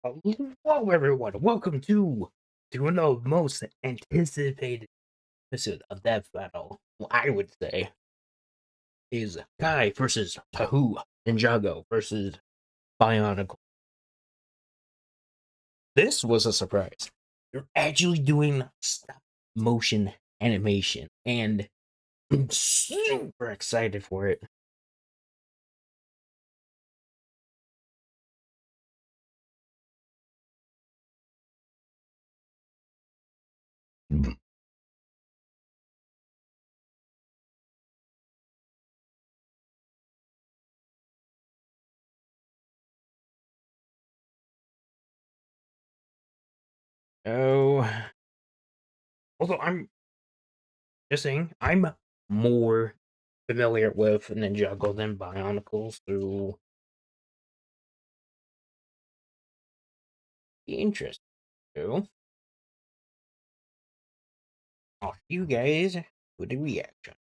Hello, everyone. Welcome to one of the most anticipated episodes of Death Battle. I would say is Kai versus Tahu, Ninjago versus Bionicle. This was a surprise. They're actually doing stop motion animation, and I'm super excited for it. Oh, although I'm just saying, I'm more familiar with Ninjago than Bionicle, so be interesting. So, I'll see you guys with the reaction.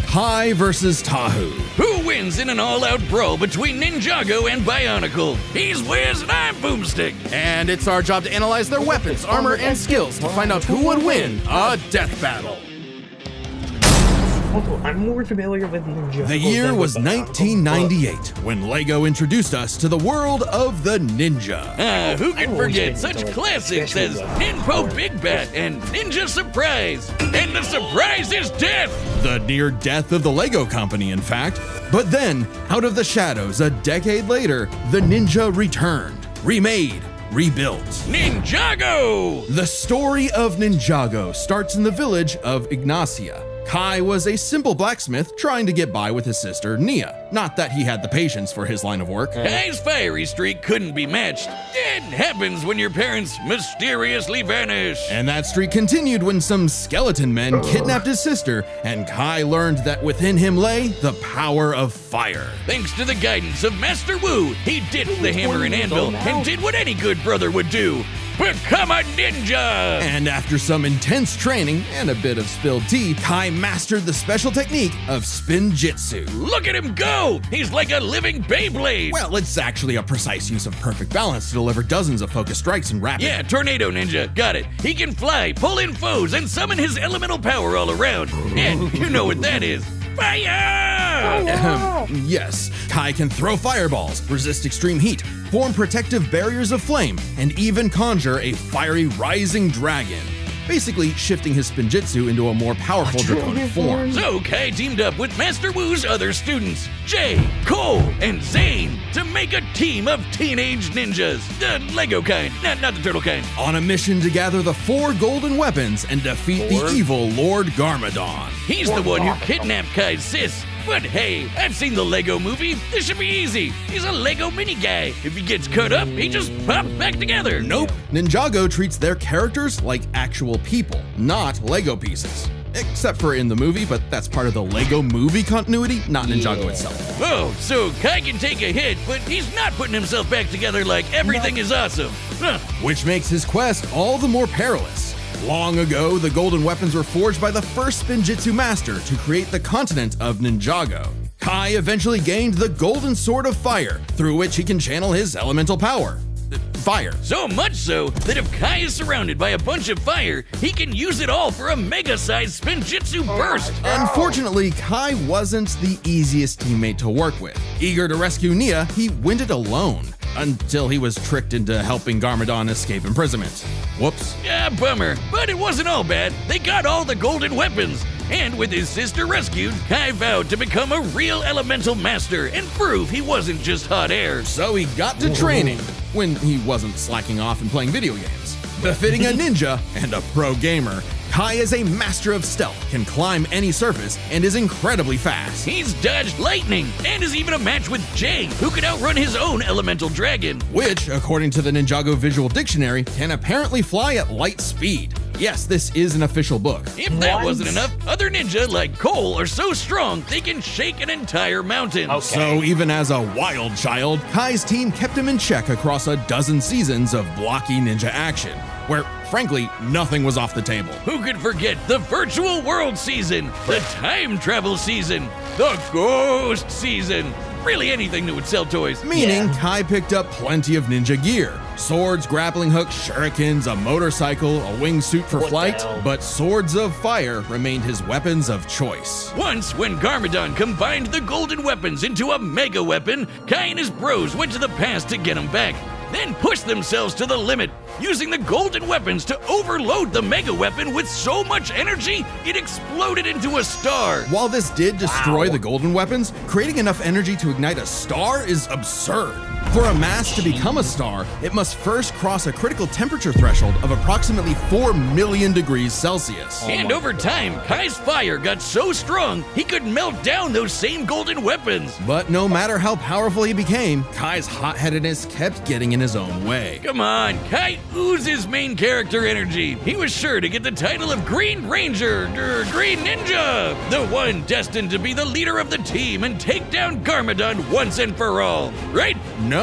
Kai versus Tahu. Who wins in an all-out brawl between Ninjago and Bionicle? He's Wiz and I'm Boomstick. And it's our job to analyze their weapons, armor, and skills to find out who would win a death battle. Also, I'm more familiar with Ninjago. The year than was with Bionicle, 1998 when LEGO introduced us to the world of the ninja. Who can forget such classics as Ninpo Big Bat and Ninja Surprise? And the surprise is death! The near death of the LEGO company, in fact. But then, out of the shadows, a decade later, the ninja returned, remade, rebuilt. Ninjago! The story of Ninjago starts in the village of Ignacia. Kai was a simple blacksmith trying to get by with his sister, Nia. Not that he had the patience for his line of work. Kai's fiery streak couldn't be matched. It happens when your parents mysteriously vanish. And that streak continued when some skeleton men kidnapped his sister, and Kai learned that within him lay the power of fire. Thanks to the guidance of Master Wu, he ditched the hammer and anvil and did what any good brother would do. Become a ninja! And after some intense training and a bit of spilled tea, Kai mastered the special technique of Spinjitzu. Look at him go! He's like a living Beyblade! Well, it's actually a precise use of perfect balance to deliver dozens of focused strikes in rapid. Yeah, Tornado Ninja, got it. He can fly, pull in foes, and summon his elemental power all around. And you know what that is. Fire! Yes, Kai can throw fireballs, resist extreme heat, form protective barriers of flame, and even conjure a fiery rising dragon. Basically shifting his Spinjitzu into a more powerful draconic form. So Kai teamed up with Master Wu's other students, Jay, Cole, and Zane, to make a team of teenage ninjas. The Lego kind, not the turtle kind. On a mission to gather the 4 golden weapons and defeat the evil Lord Garmadon. He's the one who kidnapped Kai's sis. But hey, I've seen the Lego movie. This should be easy. He's a Lego mini guy. If he gets cut up, he just pops back together. Nope. Ninjago treats their characters like actual people, not Lego pieces. Except for in the movie, but that's part of the Lego movie continuity, not Ninjago itself. Oh, so Kai can take a hit, but he's not putting himself back together like everything is awesome. Huh. Which makes his quest all the more perilous. Long ago, the golden weapons were forged by the first Spinjitzu master to create the continent of Ninjago. Kai eventually gained the golden sword of fire, through which he can channel his elemental power. fire. So much so that if Kai is surrounded by a bunch of fire, he can use it all for a mega-sized Spinjitzu burst. Unfortunately, Kai wasn't the easiest teammate to work with. Eager to rescue Nia, he went it alone, until he was tricked into helping Garmadon escape imprisonment. Whoops. Yeah, bummer. But it wasn't all bad. They got all the golden weapons. And with his sister rescued, Kai vowed to become a real elemental master and prove he wasn't just hot air. So he got to training, when he wasn't slacking off and playing video games. Befitting a ninja and a pro gamer, Kai is a master of stealth, can climb any surface, and is incredibly fast. He's dodged lightning and is even a match with Jay, who could outrun his own elemental dragon. Which, according to the Ninjago Visual Dictionary, can apparently fly at light speed. Yes, this is an official book. If that wasn't enough, other ninja like Cole are so strong they can shake an entire mountain. Okay. So even as a wild child, Kai's team kept him in check across a dozen seasons of blocky ninja action, where, frankly, nothing was off the table. Who could forget the virtual world season, the time travel season, the ghost season? Really anything that would sell toys. Meaning, Kai picked up plenty of ninja gear. Swords, grappling hooks, shurikens, a motorcycle, a wingsuit for What the flight, hell? but swords of fire remained his weapons of choice. Once, when Garmadon combined the golden weapons into a mega weapon, Kai and his bros went to the past to get him back, then pushed themselves to the limit, using the golden weapons to overload the mega weapon with so much energy, it exploded into a star. While this did destroy the golden weapons, creating enough energy to ignite a star is absurd. For a mass to become a star, it must first cross a critical temperature threshold of approximately 4 million degrees Celsius. And over time, Kai's fire got so strong, he could melt down those same golden weapons. But no matter how powerful he became, Kai's hot-headedness kept getting in his own way. Come on, Kai oozes main character energy. He was sure to get the title of Green Ranger, Green Ninja, the one destined to be the leader of the team and take down Garmadon once and for all, right? No.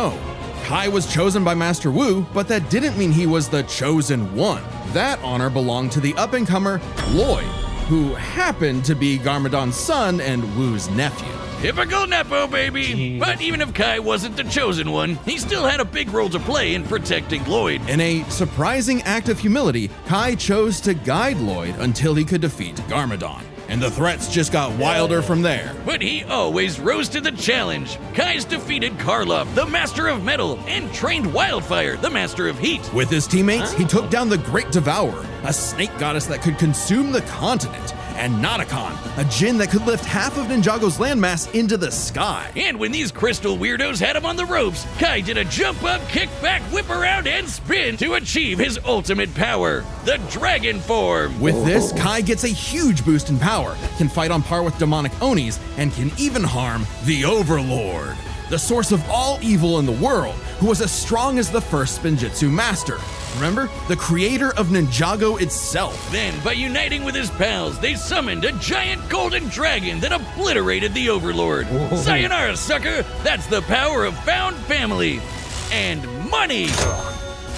Kai was chosen by Master Wu, but that didn't mean he was the chosen one. That honor belonged to the up-and-comer Lloyd, who happened to be Garmadon's son and Wu's nephew. Typical Nepo, baby! Jeez. But even if Kai wasn't the chosen one, he still had a big role to play in protecting Lloyd. In a surprising act of humility, Kai chose to guide Lloyd until he could defeat Garmadon. And the threats just got wilder from there. But he always rose to the challenge. Kai's defeated Karloff, the Master of Metal, and trained Wildfire, the Master of Heat. With his teammates, he took down the Great Devourer, a snake goddess that could consume the continent, and Nanakan, a djinn that could lift half of Ninjago's landmass into the sky. And when these crystal weirdos had him on the ropes, Kai did a jump up, kick back, whip around, and spin to achieve his ultimate power, the Dragon Form. With this, Kai gets a huge boost in power, can fight on par with demonic Onis, and can even harm the Overlord, the source of all evil in the world, who was as strong as the first Spinjitzu master. Remember? The creator of Ninjago itself. Then, by uniting with his pals, they summoned a giant golden dragon that obliterated the Overlord. Sayonara, sucker! That's the power of found family. And money!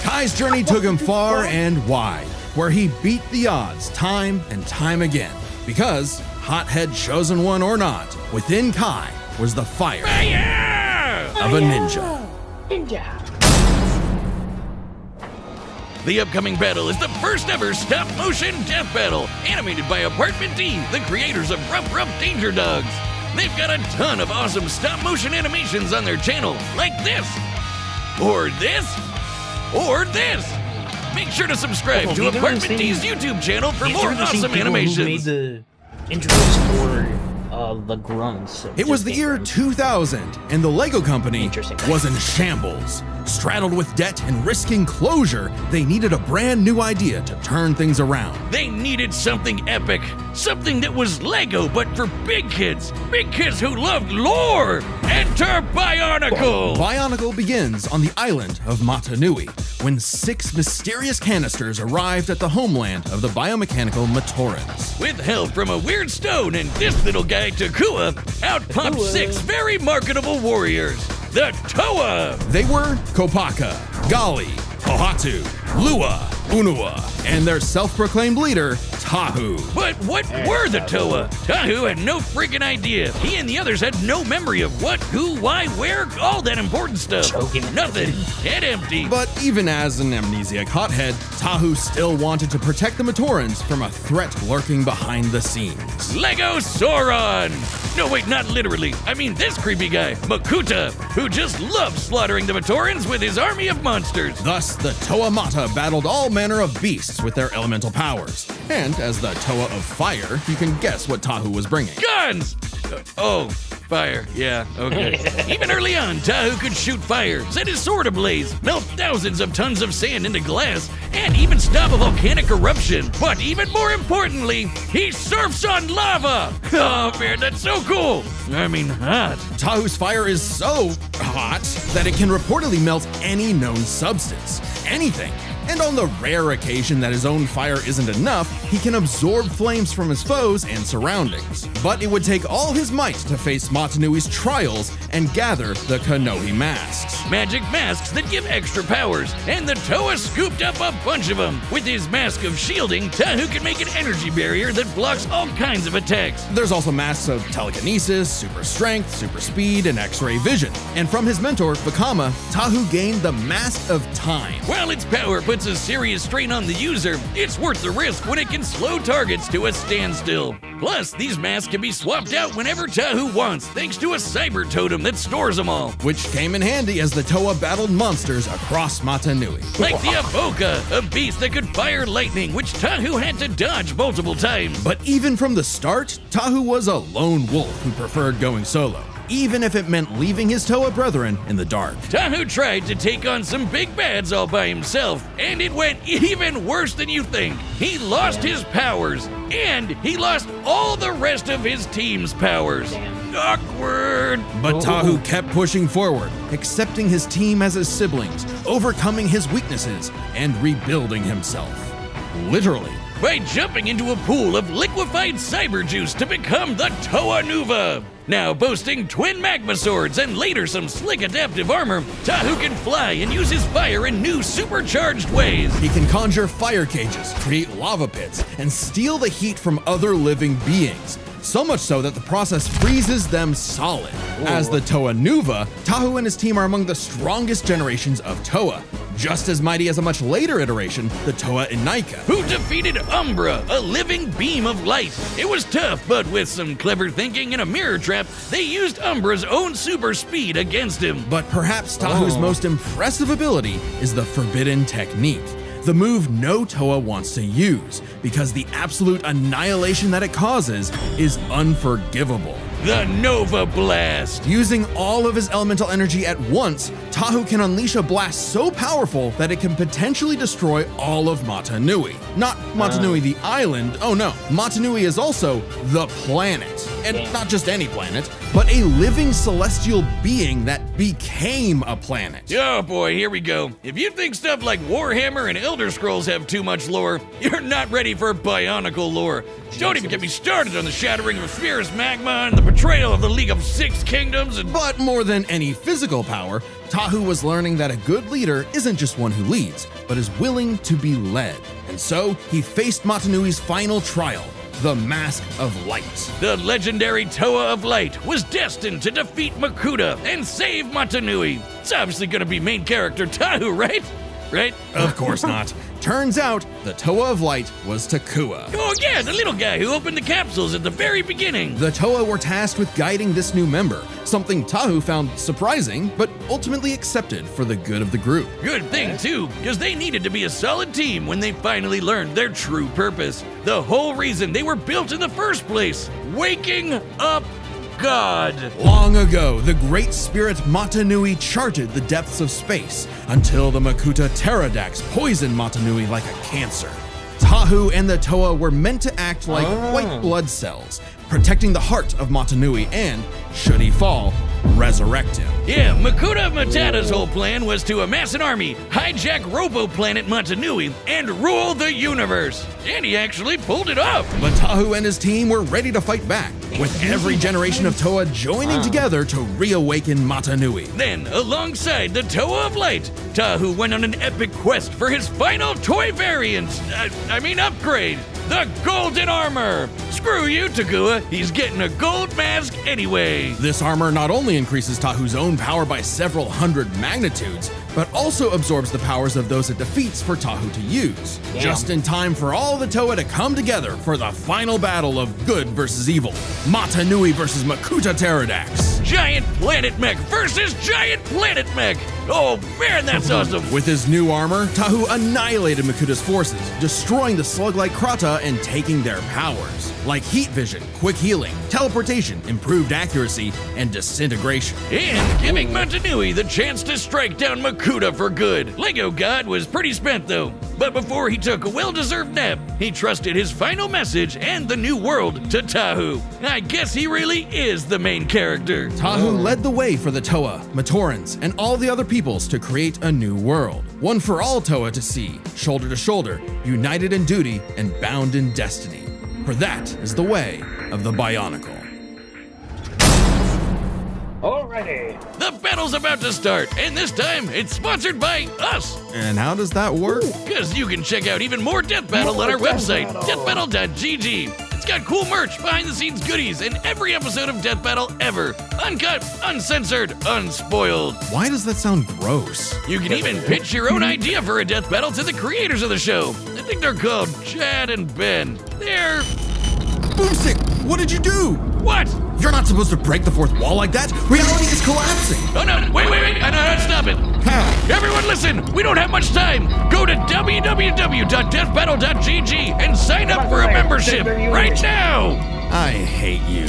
Kai's journey took him far and wide, where he beat the odds time and time again. Because, hothead chosen one or not, within Kai was the fire of a ninja. The upcoming battle is the first ever stop-motion death battle, animated by Apartment D, the creators of Rough Rough Danger Dogs. They've got a ton of awesome stop-motion animations on their channel, like this, or this, or this. Make sure to subscribe to Apartment D's YouTube channel for more awesome animations. Who made the intros for the grunts. It was the year 2000, and the Lego company Interesting. was in shambles. Straddled with debt and risking closure, they needed a brand new idea to turn things around. They needed something epic, something that was Lego but for big kids who loved lore. Enter Bionicle! Bionicle begins on the island of Matanui, when 6 mysterious canisters arrived at the homeland of the biomechanical Matorans. With help from a weird stone and this little guy Takua, out popped 6 very marketable warriors. The Toa! They were Kopaka, Gali, Pohatu, Lua, Unua, and their self-proclaimed leader, Tahu. But what were the Toa? Tahu had no freaking idea. He and the others had no memory of what, who, why, where, all that important stuff. Nothing. Head empty. But even as an amnesiac hothead, Tahu still wanted to protect the Matorans from a threat lurking behind the scenes. Lego Sauron! No, wait, not literally. I mean this creepy guy, Makuta, who just loves slaughtering the Matorans with his army of monsters. Thus, the Toa Mata battled all manner of beasts with their elemental powers. And as the Toa of Fire, you can guess what Tahu was bringing. Guns! Oh, fire. Yeah, okay. Even early on, Tahu could shoot fire, set his sword ablaze, melt thousands of tons of sand into glass, and even stop a volcanic eruption. But even more importantly, he surfs on lava! Oh man, that's so cool! I mean, hot. Tahu's fire is so hot that it can reportedly melt any known substance. Anything. And on the rare occasion that his own fire isn't enough, he can absorb flames from his foes and surroundings. But it would take all his might to face Matanui's trials and gather the Kanohi masks. Magic masks that give extra powers, and the Toa scooped up a bunch of them. With his mask of shielding, Tahu can make an energy barrier that blocks all kinds of attacks. There's also masks of telekinesis, super strength, super speed, and X-ray vision. And from his mentor, Vakama, Tahu gained the Mask of Time. While its power puts a serious strain on the user, it's worth the risk when it can slow targets to a standstill. Plus, these masks can be swapped out whenever Tahu wants, thanks to a cyber totem that stores them all. Which came in handy as the Toa battled monsters across Matanui. Like the Avoka, a beast that could fire lightning, which Tahu had to dodge multiple times. But even from the start, Tahu was a lone wolf who preferred going solo, even if it meant leaving his Toa brethren in the dark. Tahu tried to take on some big bads all by himself, and it went even worse than you think. He lost his powers, and he lost all the rest of his team's powers. Awkward. But Tahu kept pushing forward, accepting his team as his siblings, overcoming his weaknesses, and rebuilding himself. Literally. By jumping into a pool of liquefied cyber juice to become the Toa Nuva. Now boasting twin magma swords and later some slick adaptive armor, Tahu can fly and use his fire in new supercharged ways. He can conjure fire cages, create lava pits, and steal the heat from other living beings. So much so that the process freezes them solid. As the Toa Nuva, Tahu and his team are among the strongest generations of Toa, just as mighty as a much later iteration, the Toa Inika, who defeated Umbra, a living beam of light. It was tough, but with some clever thinking and a mirror trap, they used Umbra's own super speed against him. But perhaps Tahu's most impressive ability is the Forbidden Technique, the move no Toa wants to use, because the absolute annihilation that it causes is unforgivable. The Nova Blast! Using all of his elemental energy at once, Tahu can unleash a blast so powerful that it can potentially destroy all of Matanui. Not Matanui the island, oh no, Matanui is also the planet. And not just any planet, but a living celestial being that became a planet. Oh boy, here we go. If you think stuff like Warhammer and Elder Scrolls have too much lore, you're not ready for Bionicle lore. Don't even get me started on the shattering of Sphere's magma and the betrayal of the League of Six Kingdoms and... But more than any physical power, Tahu was learning that a good leader isn't just one who leads, but is willing to be led. And so, he faced Matanui's final trial, the Mask of Light. The legendary Toa of Light was destined to defeat Makuta and save Matanui. It's obviously gonna be main character Tahu, right? Right? Of course not. Turns out, the Toa of Light was Takua. Oh yeah, the little guy who opened the capsules at the very beginning. The Toa were tasked with guiding this new member, something Tahu found surprising, but ultimately accepted for the good of the group. Good thing too, because they needed to be a solid team when they finally learned their true purpose. The whole reason they were built in the first place, waking up God. Long ago, the great spirit Matanui charted the depths of space until the Makuta Pterodax poisoned Matanui like a cancer. Tahu and the Toa were meant to act like white blood cells, protecting the heart of Matanui and, should he fall, resurrect him. Yeah, Makuta Matata's whole plan was to amass an army, hijack Robo-Planet Matanui, and rule the universe. And he actually pulled it off. But Tahu and his team were ready to fight back, with every generation of Toa joining together to reawaken Matanui. Then, alongside the Toa of Light, Tahu went on an epic quest for his final toy variant. Upgrade. The Golden Armor! Screw you, Takua. He's getting a gold mask anyway. This armor not only increases Tahu's own power by several hundred magnitudes, but also absorbs the powers of those it defeats for Tahu to use. Damn. Just in time for all the Toa to come together for the final battle of good versus evil. Matanui versus Makuta Pterodax. Giant Planet Mech versus Giant Planet Mech! Oh man, that's awesome! With his new armor, Tahu annihilated Makuta's forces, destroying the slug-like Krata and taking their powers, like heat vision, quick healing, teleportation, improved accuracy, and disintegration. And giving Matanui the chance to strike down Makuta for good. Lego God was pretty spent though. But before he took a well-deserved nap, he trusted his final message and the new world to Tahu. I guess he really is the main character. Tahu led the way for the Toa, Matorans, and all the other peoples to create a new world. One for all Toa to see, shoulder to shoulder, united in duty and bound in destiny. For that is the way of the Bionicle. Alrighty. The battle's about to start, and this time it's sponsored by us. And how does that work? Because you can check out even more Death Battle on our website, deathbattle.gg. It's got cool merch, behind-the-scenes goodies, and every episode of Death Battle ever. Uncut, uncensored, unspoiled. Why does that sound gross? You can even pitch your own idea for a death battle to the creators of the show. I think they're called Chad and Ben. They're... Boomstick, what did you do? What? You're not supposed to break the fourth wall like that. Reality is collapsing. Oh no, wait, I know how to stop it. Everyone listen, we don't have much time. Go to www.deathbattle.gg and sign up for a membership right now. I hate you.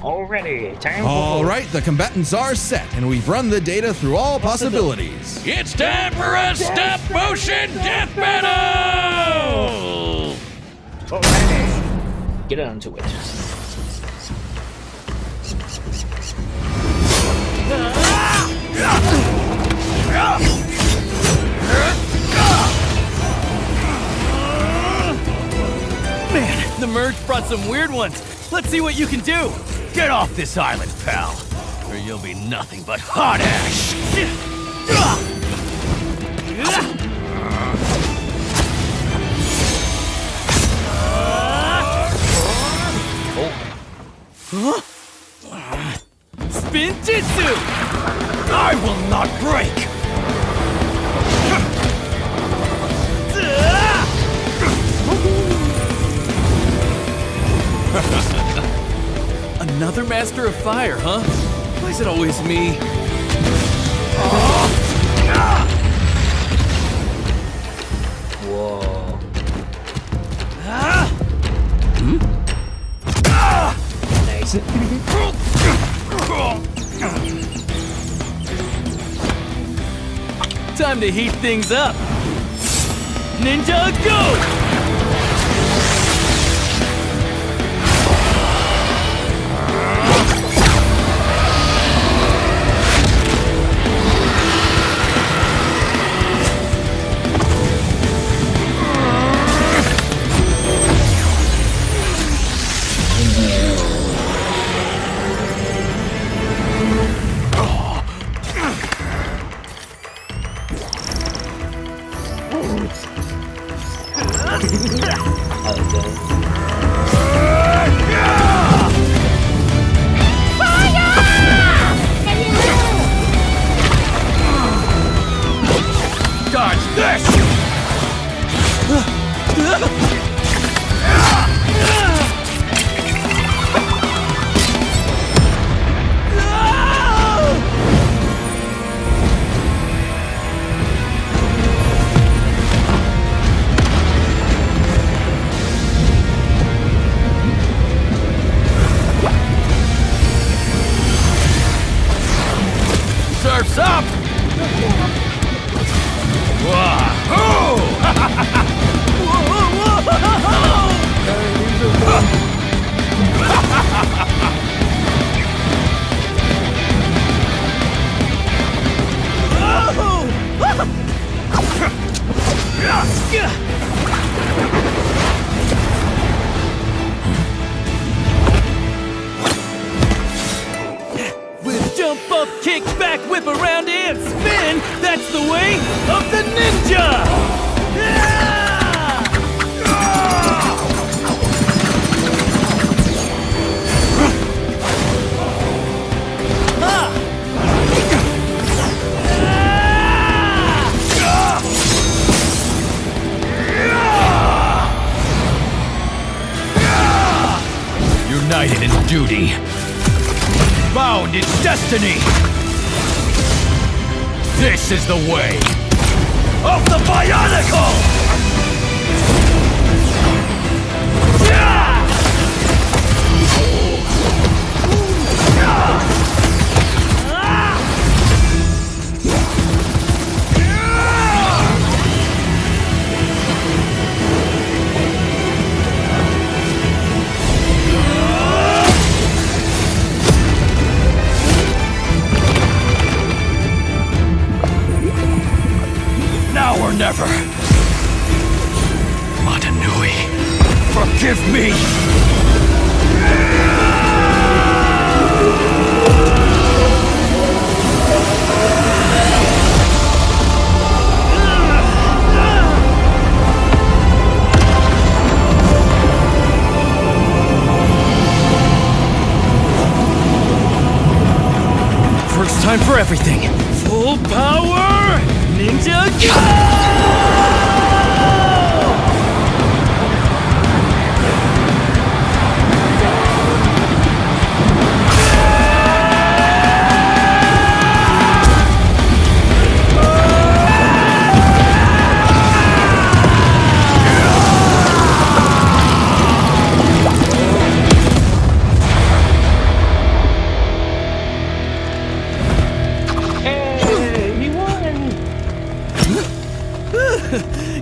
Already. Time for All right, the combatants are set, and we've run the data through all possibilities. It's time for a stop-motion death battle! Alrighty. Get onto it. Man, the merge brought some weird ones. Let's see what you can do. Get off this island, pal, or you'll be nothing but hot ash. Spinjitzu! I will not break! Another Master of Fire, huh? Why is it always me? Whoa. Nice. Time to heat things up. Ninjago! Dodge this! Surf's up! Kick, back, whip around, and spin! That's the way of the ninja! United in duty, bound in destiny. This is the way of the Bionicle! Now or never. Matanui, forgive me! First time for everything. Full power! Ninjago!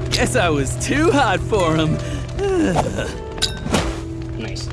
Guess I was too hot for him. Nice.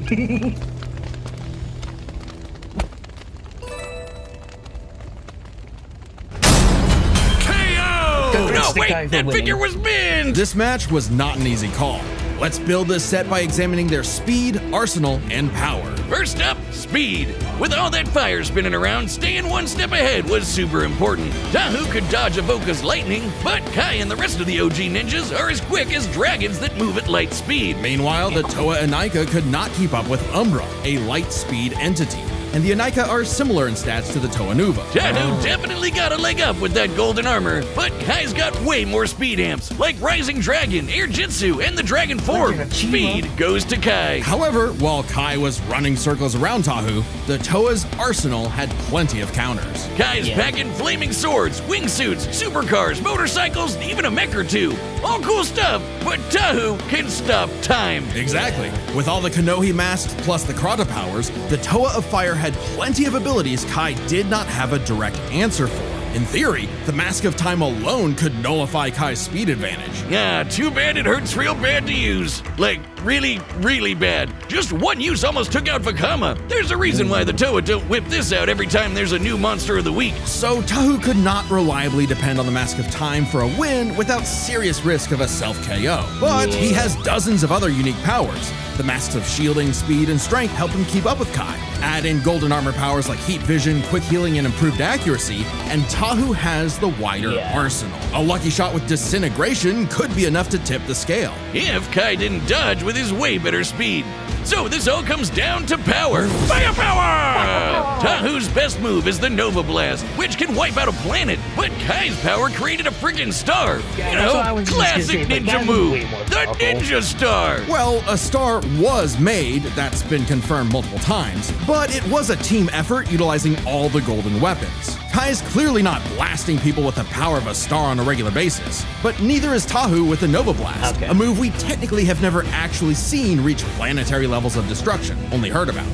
KO! No, wait, that figure was banned! This match was not an easy call. Let's build this set by examining their speed, arsenal, and power. First up, speed. With all that fire spinning around, staying one step ahead was super important. Tahu could dodge Avoca's lightning, but Kai and the rest of the OG ninjas are as quick as dragons that move at light speed. Meanwhile, the Toa Anika could not keep up with Umbra, a light speed entity. And the Anika are similar in stats to the Toa Nuva. Tahu definitely got a leg up with that golden armor, but Kai's got way more speed amps, like Rising Dragon, Air Jitsu, and the Dragon Form. Speed goes to Kai. However, while Kai was running circles around Tahu, the Toa's arsenal had plenty of counters. Kai's packing flaming swords, wingsuits, supercars, motorcycles, and even a mech or two. All cool stuff, but Tahu can stop time. Exactly. With all the Konohi masks plus the Krata powers, the Toa of Fire had plenty of abilities Kai did not have a direct answer for. In theory, the Mask of Time alone could nullify Kai's speed advantage. Yeah, too bad it hurts real bad to use. Like, really, really bad. Just one use almost took out Vakama. There's a reason why the Toa don't whip this out every time there's a new monster of the week. So Tahu could not reliably depend on the Mask of Time for a win without serious risk of a self-KO. But he has dozens of other unique powers. The masks of shielding, speed, and strength help him keep up with Kai. Add in golden armor powers like heat vision, quick healing, and improved accuracy, and Tahu has the wider arsenal. A lucky shot with disintegration could be enough to tip the scale. If Kai didn't dodge with his way better speed. So this all comes down to power. Firepower! Tahu's best move is the Nova Blast, which can wipe out a planet. But Kai's power created a freaking star. Yeah, you that's what I know, was just gonna classic say, like, ninja that's move. way more The powerful. Ninja Star. Well, a star was made, that's been confirmed multiple times, but it was a team effort utilizing all the golden weapons. Kai's clearly not blasting people with the power of a star on a regular basis, but neither is Tahu with the Nova Blast, a move we technically have never actually seen reach planetary levels of destruction, only heard about.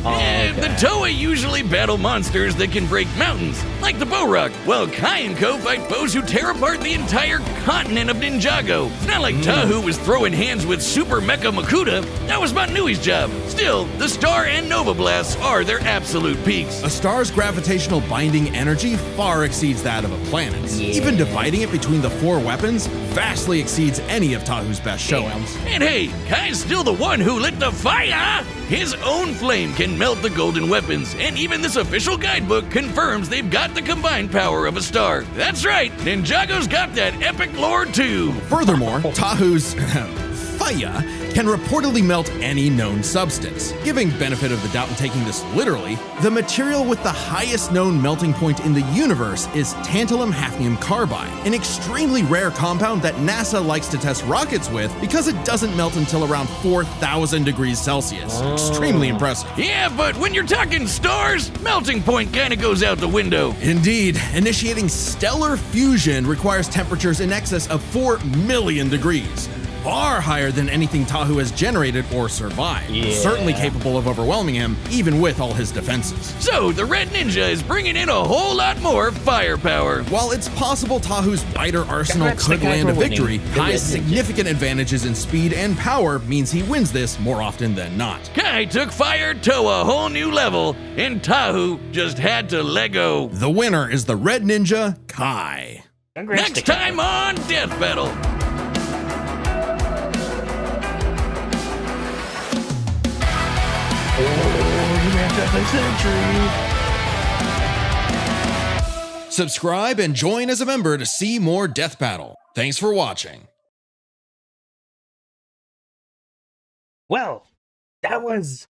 The Toa usually battle monsters that can break mountains, like the Borok, while Kai and Co fight foes who tear apart the entire continent of Ninjago. It's not like Tahu was throwing hands with Super Mecha Makuta. That was Manui's job. Still, the Star and Nova Blasts are their absolute peaks. A star's gravitational binding energy far exceeds that of a planet. Yeah. Even dividing it between the 4 weapons vastly exceeds any of Tahu's best showings. And hey, Kai's still the one who lit the fire! His own flame can melt the golden weapons, and even this official guidebook confirms they've got the combined power of a star. That's right, Ninjago's got that epic lore too! Furthermore, Tahu's fire can reportedly melt any known substance. Giving benefit of the doubt in taking this literally, the material with the highest known melting point in the universe is tantalum hafnium carbide, an extremely rare compound that NASA likes to test rockets with because it doesn't melt until around 4,000 degrees Celsius. Extremely impressive. Yeah, but when you're talking stars, melting point kinda goes out the window. Indeed, initiating stellar fusion requires temperatures in excess of 4 million degrees. Far higher than anything Tahu has generated or survived. Yeah. Certainly capable of overwhelming him, even with all his defenses. So, the Red Ninja is bringing in a whole lot more firepower. While it's possible Tahu's wider arsenal Congrats to could Kai land a for winning. victory, The Red Kai's Ninja. significant advantages in speed and power means he wins this more often than not. Kai took fire to a whole new level, and Tahu just had to let go. The winner is the Red Ninja, Kai. Congrats to Next Kai. time on Death Battle. Subscribe and join as a member to see more Death Battle. Thanks for watching. Well, that was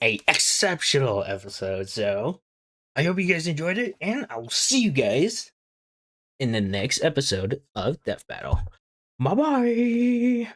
a exceptional episode, so I hope you guys enjoyed it, and I will see you guys in the next episode of Death Battle. Bye-bye!